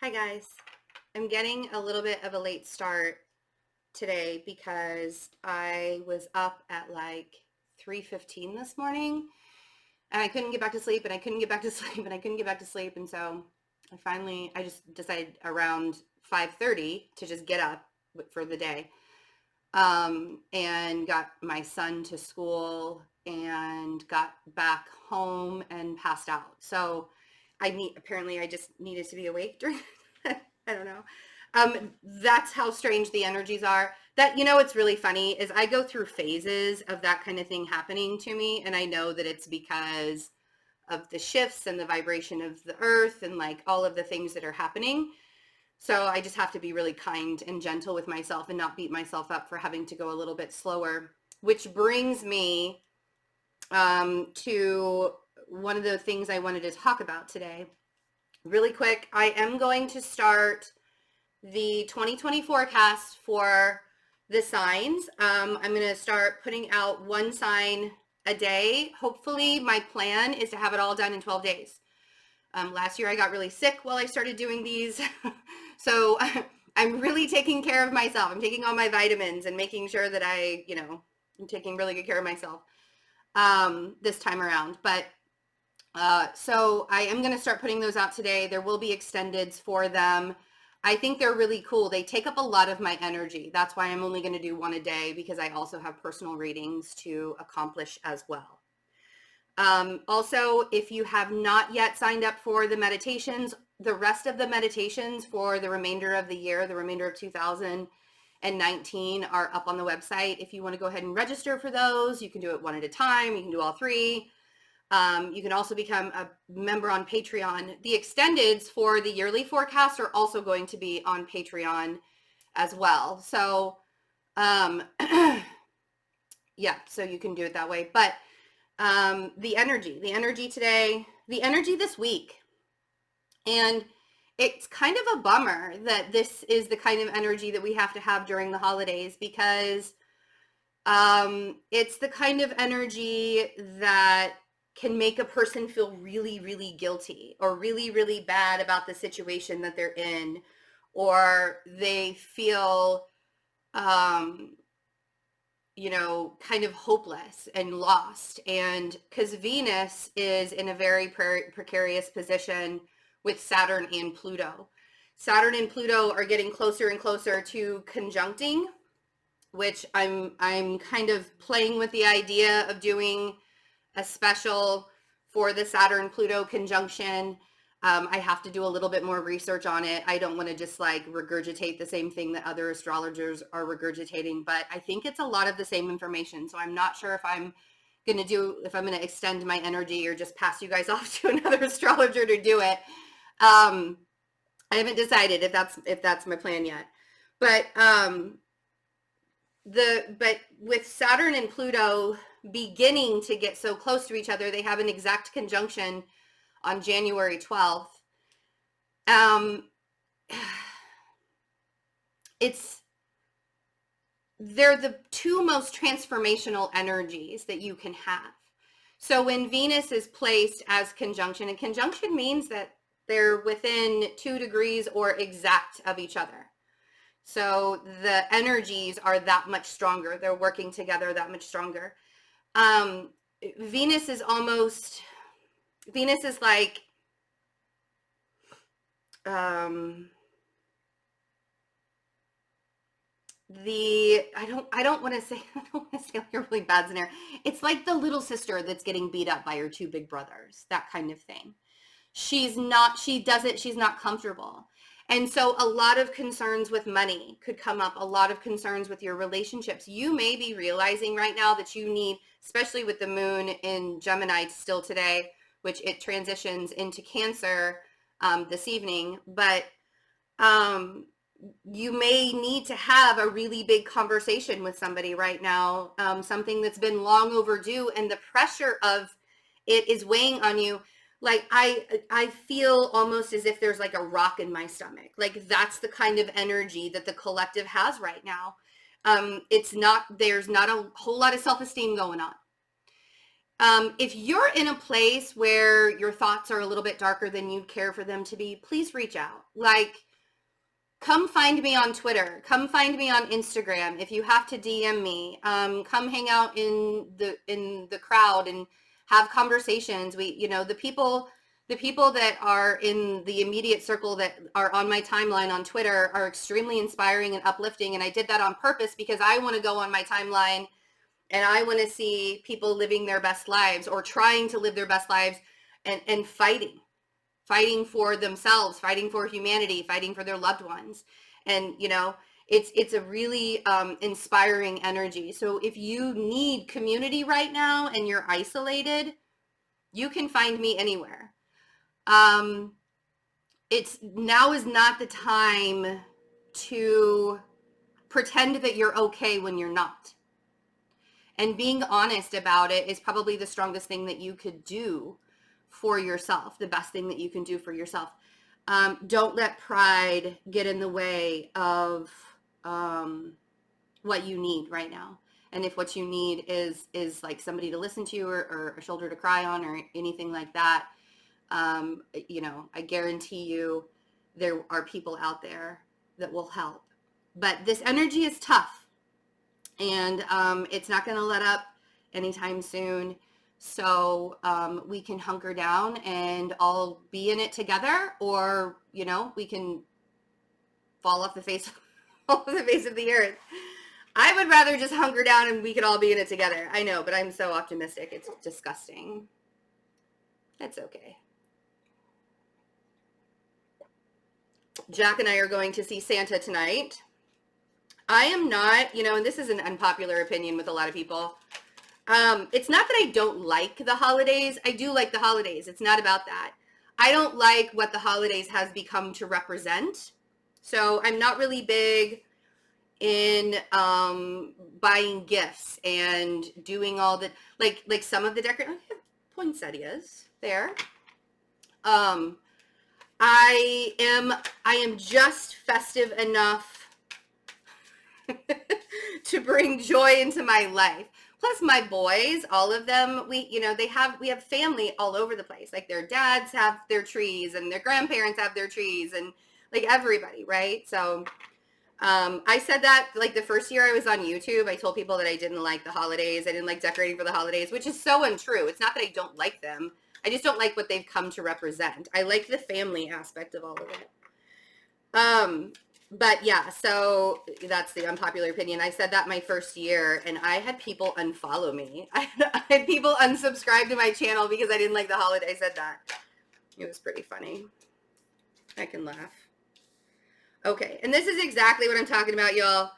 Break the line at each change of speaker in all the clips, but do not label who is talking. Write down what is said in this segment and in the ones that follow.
Hi guys. I'm getting a little bit of a late start today because I was up at like 3:15 this morning and I couldn't get back to sleep and I couldn't get back to sleep and I couldn't get back to sleep, and so I just decided around 5:30 to just get up for the day, and got my son to school and got back home and passed out. So apparently I just needed to be awake during I don't know. That's how strange the energies are. What's really funny is I go through phases of that kind of thing happening to me, and I know that it's because of the shifts and the vibration of the earth and like all of the things that are happening. So I just have to be really kind and gentle with myself and not beat myself up for having to go a little bit slower, which brings me to one of the things I wanted to talk about today. Really quick, I am going to start the 2020 forecast for the signs. I'm going to start putting out one sign a day. Hopefully, my plan is to have it all done in 12 days. Last year, I got really sick while I started doing these. So I'm really taking care of myself. I'm taking all my vitamins and making sure that I'm taking really good care of myself this time around. But so I am going to start putting those out today. There will be extendeds for them. I think they're really cool. They take up a lot of my energy. That's why I'm only going to do one a day, because I also have personal readings to accomplish as well. Also, if you have not yet signed up for the meditations, the rest of the meditations for the remainder of the year, the remainder of 2019 are up on the website. If you want to go ahead and register for those, you can do it one at a time. You can do all three. You can also become a member on Patreon. The extendeds for the yearly forecast are also going to be on Patreon as well. So, yeah, so you can do it that way. But the energy today, the energy this week. And it's kind of a bummer that this is the kind of energy that we have to have during the holidays, because it's the kind of energy that can make a person feel really, really guilty or really, really bad about the situation that they're in, or they feel kind of hopeless and lost. And because Venus is in a very precarious position with Saturn and Pluto. Saturn and Pluto are getting closer and closer to conjuncting, which I'm kind of playing with the idea of doing a special for the Saturn-Pluto conjunction. I have to do a little bit more research on it. I don't want to just like regurgitate the same thing that other astrologers are regurgitating, but I think it's a lot of the same information. So I'm not sure if I'm going to extend my energy or just pass you guys off to another astrologer to do it. I haven't decided if that's my plan yet. But with Saturn and Pluto beginning to get so close to each other, they have an exact conjunction on January 12th. They're the two most transformational energies that you can have. So when Venus is placed as conjunction, and conjunction means that they're within 2 degrees or exact of each other. So the energies are that much stronger. They're working together that much stronger. Venus is like, I don't want to say like a really bad scenario. It's like the little sister that's getting beat up by her 2 big brothers, that kind of thing. She's not comfortable. And so a lot of concerns with money could come up, a lot of concerns with your relationships. You may be realizing right now that you need, especially with the moon in Gemini still today, which it transitions into Cancer this evening, but you may need to have a really big conversation with somebody right now, something that's been long overdue, and the pressure of it is weighing on you. Like I feel almost as if there's like a rock in my stomach. Like that's the kind of energy that the collective has right now. There's not a whole lot of self-esteem going on. If you're in a place where your thoughts are a little bit darker than you'd care for them to be, please reach out. Like, come find me on Twitter. Come find me on Instagram. If you have to DM me, come hang out in the crowd and have conversations. The people that are in the immediate circle that are on my timeline on Twitter are extremely inspiring and uplifting. And I did that on purpose because I want to go on my timeline and I want to see people living their best lives or trying to live their best lives and fighting for themselves, fighting for humanity, fighting for their loved ones. And, it's a really inspiring energy. So if you need community right now and you're isolated, you can find me anywhere. Now is not the time to pretend that you're okay when you're not. And being honest about it is probably the strongest thing that you could do for yourself, the best thing that you can do for yourself. Don't let pride get in the way of what you need right now. And if what you need is like somebody to listen to or a shoulder to cry on or anything like that, I guarantee you there are people out there that will help. But this energy is tough, and it's not going to let up anytime soon. So we can hunker down and all be in it together, or we can fall off the face of the earth. I would rather just hunker down and we could all be in it together. I know, but I'm so optimistic. It's disgusting. That's okay. Jack and I are going to see Santa tonight. I am not, and this is an unpopular opinion with a lot of people. It's not that I don't like the holidays. I do like the holidays. It's not about that. I don't like what the holidays has become to represent. So I'm not really big in buying gifts and doing all the, like some of the decorations. I have poinsettias there. I am just festive enough to bring joy into my life. Plus my boys, all of them, we have family all over the place. Like their dads have their trees and their grandparents have their trees and like everybody, right? So I said that like the first year I was on YouTube, I told people that I didn't like the holidays. I didn't like decorating for the holidays, which is so untrue. It's not that I don't like them. I just don't like what they've come to represent. I like the family aspect of all of it. But yeah, so that's the unpopular opinion. I said that my first year and I had people unfollow me. I had people unsubscribe to my channel because I didn't like the holiday. I said that. It was pretty funny. I can laugh. Okay, and this is exactly what I'm talking about, y'all.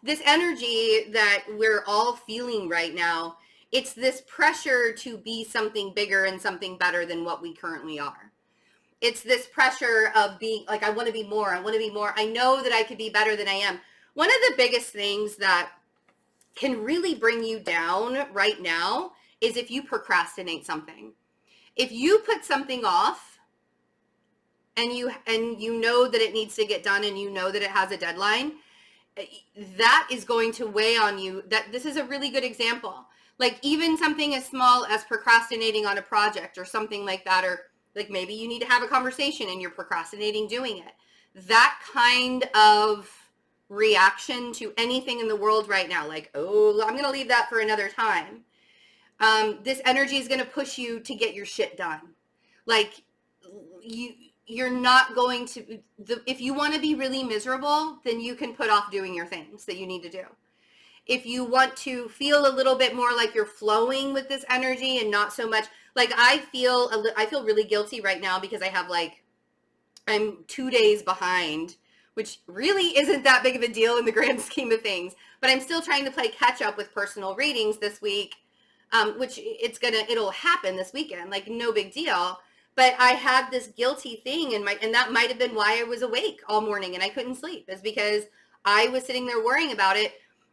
This energy that we're all feeling right now, it's this pressure to be something bigger and something better than what we currently are. It's this pressure of being like, I want to be more. I want to be more. I know that I could be better than I am. One of the biggest things that can really bring you down right now is if you procrastinate something. If you put something off and you know that it needs to get done and you know that it has a deadline, that is going to weigh on you. That this is a really good example. Like even something as small as procrastinating on a project or something like that, or like maybe you need to have a conversation and you're procrastinating doing it. That kind of reaction to anything in the world right now, like, oh, I'm going to leave that for another time. This energy is going to push you to get your shit done. Like you're not going to, if you want to be really miserable, then you can put off doing your things that you need to do. If you want to feel a little bit more like you're flowing with this energy and not so much, like I feel really guilty right now because I'm 2 days behind, which really isn't that big of a deal in the grand scheme of things, but I'm still trying to play catch up with personal readings this week, which it'll happen this weekend, like no big deal. But I had this guilty thing and that might have been why I was awake all morning and I couldn't sleep, is because I was sitting there worrying about it.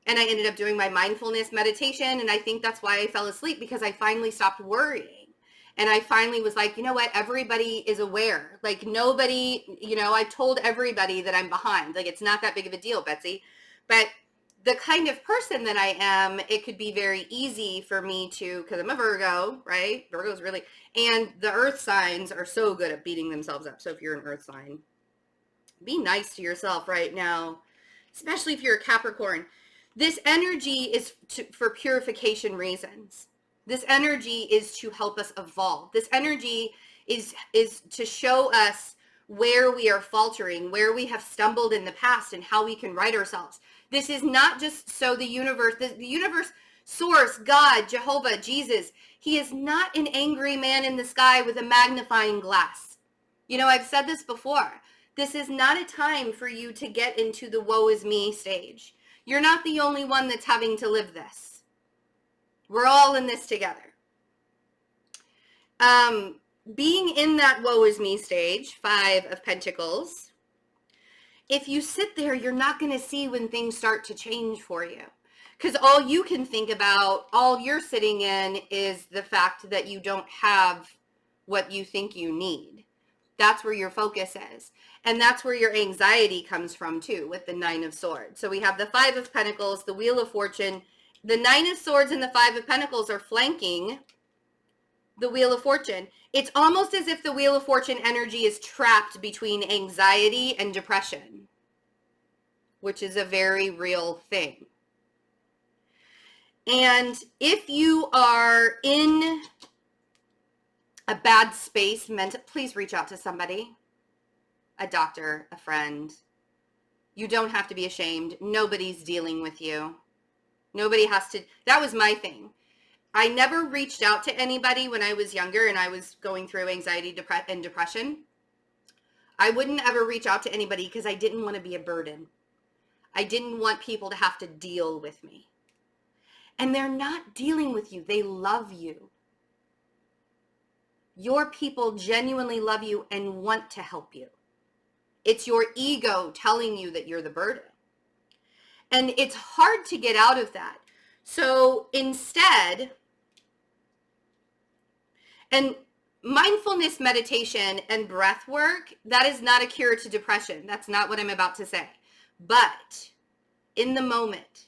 And I ended up doing my mindfulness meditation. And I think that's why I fell asleep, because I finally stopped worrying. And I finally was like, you know what? Everybody is aware. Like nobody, I've told everybody that I'm behind. Like it's not that big of a deal, Betsy. But the kind of person that I am, it could be very easy for me to, because I'm a Virgo, right? Virgo's really, and the earth signs are so good at beating themselves up. So if you're an earth sign, be nice to yourself right now, especially if you're a Capricorn. This energy is for purification reasons. This energy is to help us evolve. This energy is to show us where we are faltering, where we have stumbled in the past, and how we can right ourselves. This is not just so the universe, source, God, Jehovah, Jesus, he is not an angry man in the sky with a magnifying glass. You know, I've said this before. This is not a time for you to get into the woe is me stage. You're not the only one that's having to live this. We're all in this together. Being in that woe is me stage, 5 of Pentacles, if you sit there, you're not going to see when things start to change for you. Because all you can think about, all you're sitting in, is the fact that you don't have what you think you need. That's where your focus is. And that's where your anxiety comes from too, with the 9 of Swords. So we have the 5 of Pentacles, the Wheel of Fortune. The 9 of Swords and the 5 of Pentacles are flanking the Wheel of Fortune. It's almost as if the Wheel of Fortune energy is trapped between anxiety and depression, which is a very real thing. And if you are in a bad space, please reach out to somebody, a doctor, a friend. You don't have to be ashamed. Nobody's dealing with you. Nobody has to. That was my thing. I never reached out to anybody when I was younger and I was going through anxiety and depression. I wouldn't ever reach out to anybody because I didn't want to be a burden. I didn't want people to have to deal with me. And they're not dealing with you. They love you. Your people genuinely love you and want to help you. It's your ego telling you that you're the burden. And it's hard to get out of that. So instead, and mindfulness meditation and breath work, that is not a cure to depression. That's not what I'm about to say. But in the moment,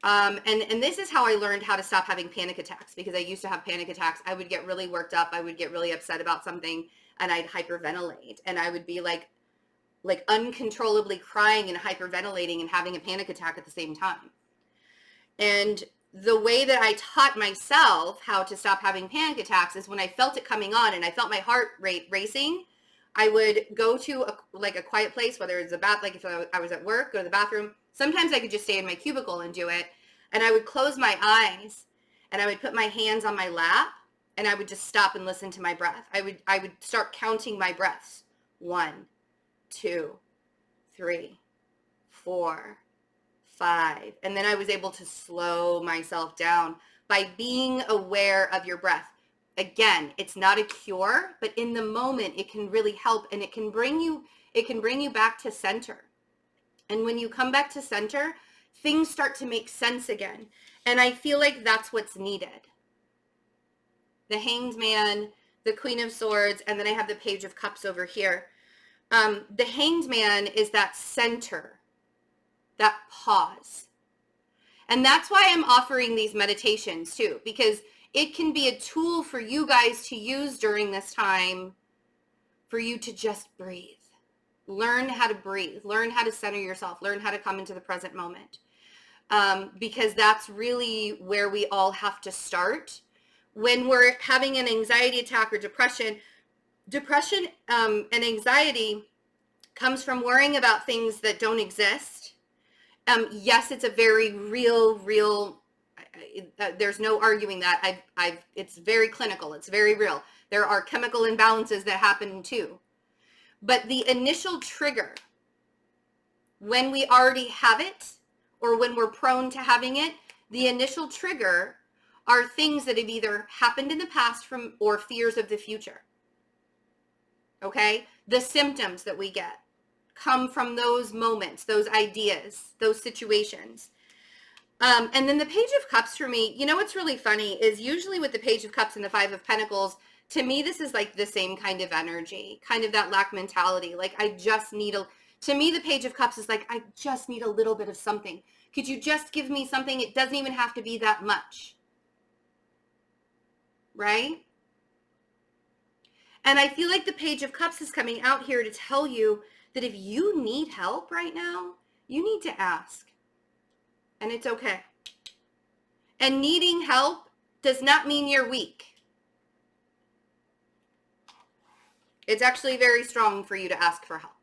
and this is how I learned how to stop having panic attacks, because I used to have panic attacks. I would get really worked up. I would get really upset about something and I'd hyperventilate, and I would be like uncontrollably crying and hyperventilating and having a panic attack at the same time. And the way that I taught myself how to stop having panic attacks is when I felt it coming on and I felt my heart rate racing, I would go to a quiet place, whether it's a bath, like if I was at work, go to the bathroom. Sometimes I could just stay in my cubicle and do it. And I would close my eyes and I would put my hands on my lap and I would just stop and listen to my breath. I would start counting my breaths. 1, 2, 3, 4, 5. And then I was able to slow myself down by being aware of your breath. Again, it's not a cure, but in the moment it can really help, and it can bring you back to center. And when you come back to center, things start to make sense again. And I feel like that's what's needed. The Hanged Man, the Queen of Swords, and then I have the Page of Cups over here. The Hanged Man is that center, that pause. And that's why I'm offering these meditations too, because it can be a tool for you guys to use during this time for you to just breathe. Learn how to breathe. Learn how to center yourself. Learn how to come into the present moment. Because that's really where we all have to start. When we're having an anxiety attack or depression and anxiety comes from worrying about things that don't exist. Yes, it's a very real, there's no arguing that. It's very clinical. It's very real. There are chemical imbalances that happen too. But the initial trigger, when we already have it, or when we're prone to having it, the initial trigger are things that have either happened in the past or fears of the future. Okay? The symptoms that we get come from those moments, those ideas, those situations. And then the Page of Cups for me, you know what's really funny is usually with the Page of Cups and the 5 of Pentacles, to me this is like the same kind of energy, kind of that lack mentality. Like to me the Page of Cups is like, I just need a little bit of something. Could you just give me something? It doesn't even have to be that much. Right? And I feel like the Page of Cups is coming out here to tell you that if you need help right now, you need to ask. And it's okay. And needing help does not mean you're weak. It's actually very strong for you to ask for help.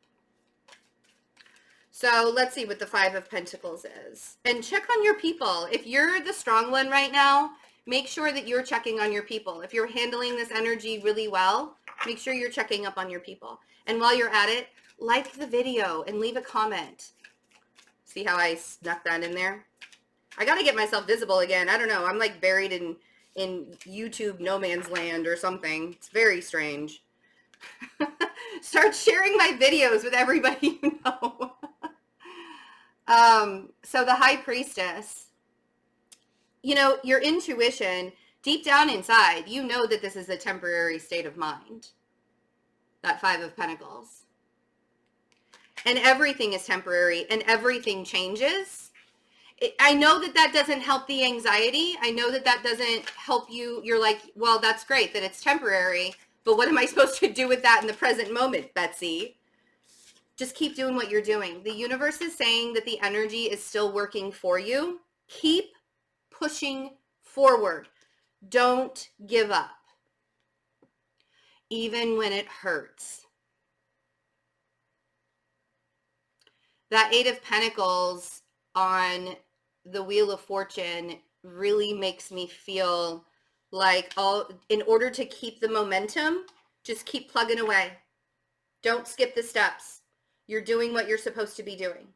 So let's see what the Five of Pentacles is. And check on your people. If you're the strong one right now, make sure that you're checking on your people. If you're handling this energy really well, make sure you're checking up on your people. And while you're at it, like the video and leave a comment. See how I snuck that in there? I got to get myself visible again. I don't know. I'm like buried in YouTube no man's land or something. It's very strange. Start sharing my videos with everybody you know. So the High Priestess, you know, your intuition, deep down inside, you know that this is a temporary state of mind. That Five of Pentacles. And everything is temporary and everything changes. I know that that doesn't help the anxiety. I know that that doesn't help you. You're like, well, that's great that it's temporary, but what am I supposed to do with that in the present moment, Betsy? Just keep doing what you're doing. The universe is saying that the energy is still working for you. Keep pushing forward. Don't give up. Even when it hurts. That Eight of Pentacles on the Wheel of Fortune really makes me feel like in order to keep the momentum, just keep plugging away. Don't skip the steps. You're doing what you're supposed to be doing.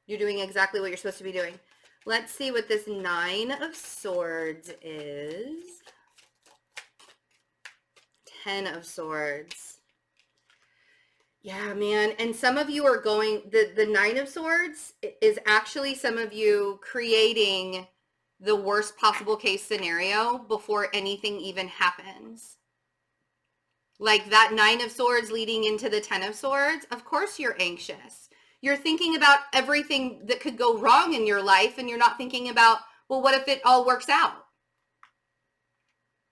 You're doing exactly what you're supposed to be doing. Let's see what this Nine of Swords is. Ten of Swords. Yeah, man. And some of you are going, the Nine of Swords is actually some of you creating the worst possible case scenario before anything even happens. Like that Nine of Swords leading into the Ten of Swords, of course you're anxious. You're thinking about everything that could go wrong in your life, and you're not thinking about, well, what if it all works out?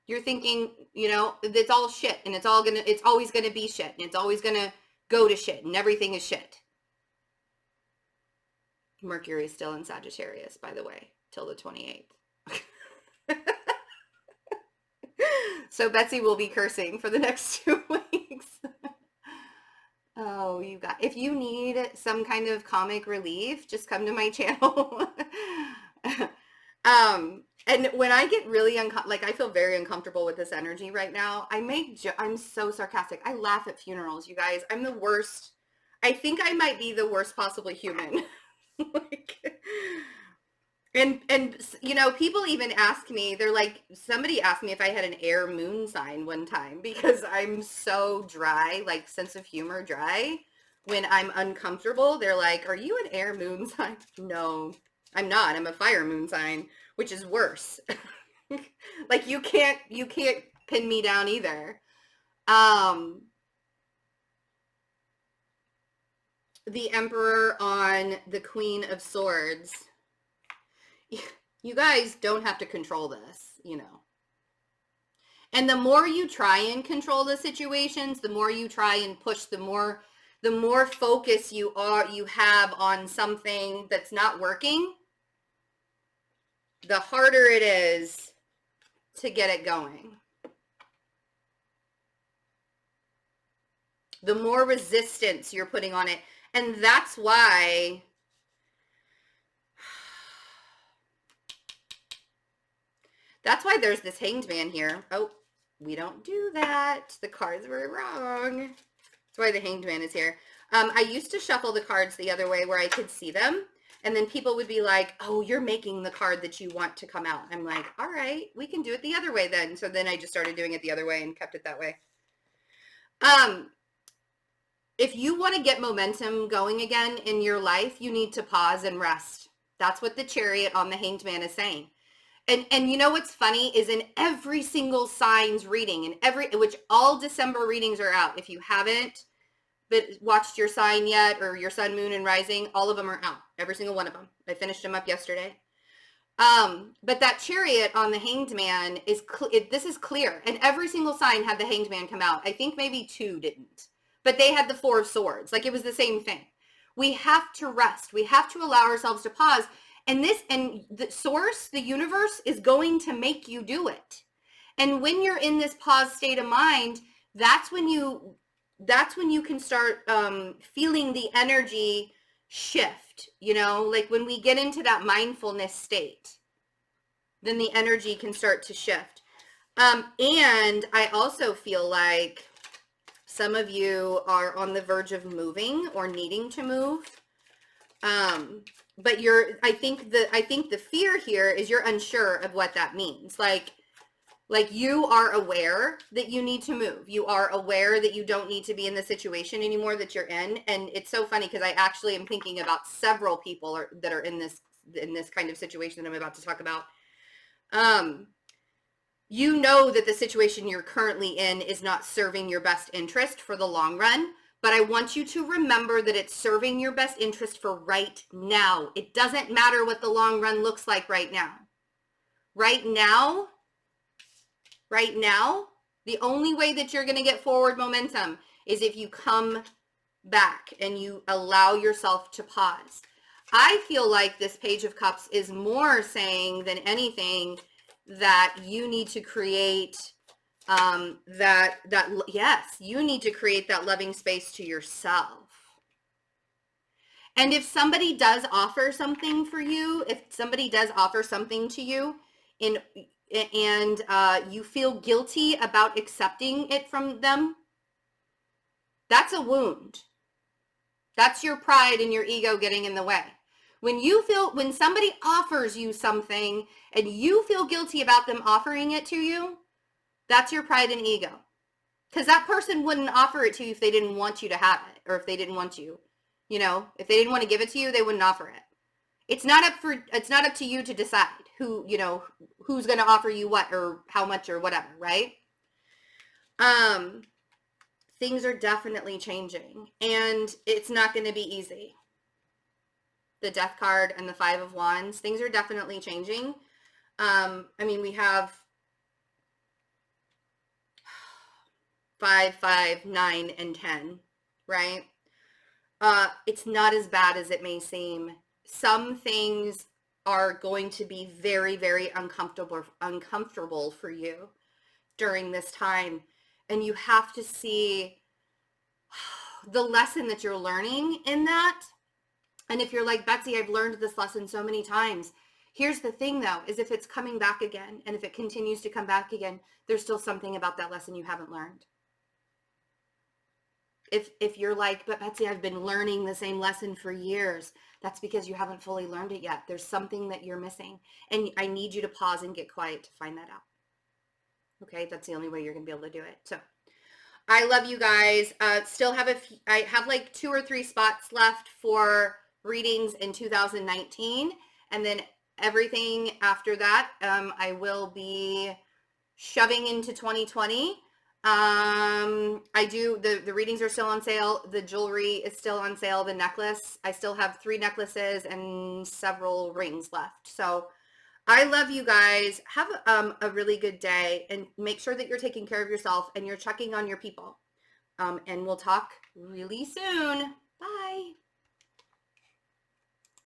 You're thinking, you know, it's all shit, and it's always gonna be shit, and it's always gonna go to shit, and everything is shit. Mercury is still in Sagittarius, by the way, till the 28th. So Betsy will be cursing for the next 2 weeks. Oh, if you need some kind of comic relief, just come to my channel. And when I get really I feel very uncomfortable with this energy right now, I'm so sarcastic. I laugh at funerals, you guys. I'm the worst. I think I might be the worst possible human. And you know, people even ask me, they're like, somebody asked me if I had an air moon sign one time because I'm so dry, like sense of humor dry. When I'm uncomfortable, they're like, are you an air moon sign? No, I'm not. I'm a fire moon sign, which is worse. Like you can't pin me down either. The Emperor on the Queen of Swords. You guys don't have to control this, you know. And the more you try and control the situations, the more you try and push, the more focus you have on something that's not working, the harder it is to get it going. The more resistance you're putting on it. And that's why there's this Hanged Man here. Oh, we don't do that. The cards were wrong. That's why the Hanged Man is here. I used to shuffle the cards the other way where I could see them. And then people would be like, oh, you're making the card that you want to come out. I'm like, all right, we can do it the other way then. So then I just started doing it the other way and kept it that way. If you want to get momentum going again in your life, you need to pause and rest. That's what the Chariot on the Hanged Man is saying. And you know what's funny is in every single signs reading, which all December readings are out. If you haven't watched your sign yet, or your sun, moon, and rising, all of them are out. Every single one of them. I finished them up yesterday. But that chariot on the Hanged Man is, this is clear. And every single sign had the Hanged Man come out. I think maybe 2 didn't. But they had the 4 of Swords. Like, it was the same thing. We have to rest. We have to allow ourselves to pause. And the source, the universe, is going to make you do it. And when you're in this pause state of mind, that's when you can start feeling the energy shift, you know, like when we get into that mindfulness state, then the energy can start to shift. And I also feel like some of you are on the verge of moving or needing to move. But I think the fear here is you're unsure of what that means. Like you are aware that you need to move. You are aware that you don't need to be in the situation anymore that you're in. And it's so funny because I actually am thinking about several people that are in this kind of situation that I'm about to talk about. You know that the situation you're currently in is not serving your best interest for the long run, but I want you to remember that it's serving your best interest for right now. It doesn't matter what the long run looks like right now. Right now, the only way that you're going to get forward momentum is if you come back and you allow yourself to pause. I feel like this Page of Cups is more saying than anything that you need to create you need to create that loving space to yourself. And if somebody does offer something for you, if somebody does offer something to you and you feel guilty about accepting it from them, that's a wound. That's your pride and your ego getting in the way. When somebody offers you something and you feel guilty about them offering it to you, that's your pride and ego. Because that person wouldn't offer it to you if they didn't want you to have it, or if they didn't want you. You know, if they didn't want to give it to you, they wouldn't offer it. It's not up to you to decide who's going to offer you what or how much or whatever, right? Things are definitely changing, and it's not going to be easy. The Death card and the 5 of Wands, things are definitely changing. I mean, we have 5, 5, 9, and 10, right? It's not as bad as it may seem. Some things are going to be very, very uncomfortable for you during this time. And you have to see the lesson that you're learning in that. And if you're like, Betsy, I've learned this lesson so many times. Here's the thing though, is if it's coming back again, and if it continues to come back again, there's still something about that lesson you haven't learned. If you're like, but Betsy, I've been learning the same lesson for years, that's because you haven't fully learned it yet. There's something that you're missing. And I need you to pause and get quiet to find that out. Okay, that's the only way you're going to be able to do it. So I love you guys. Still have I have like 2 or 3 spots left for readings in 2019. And then everything after that, I will be shoving into 2020. The readings are still on sale. The jewelry is still on sale. The necklace, I still have 3 necklaces and several rings left. So I love you guys. Have a really good day, and make sure that you're taking care of yourself and you're checking on your people. And we'll talk really soon. Bye.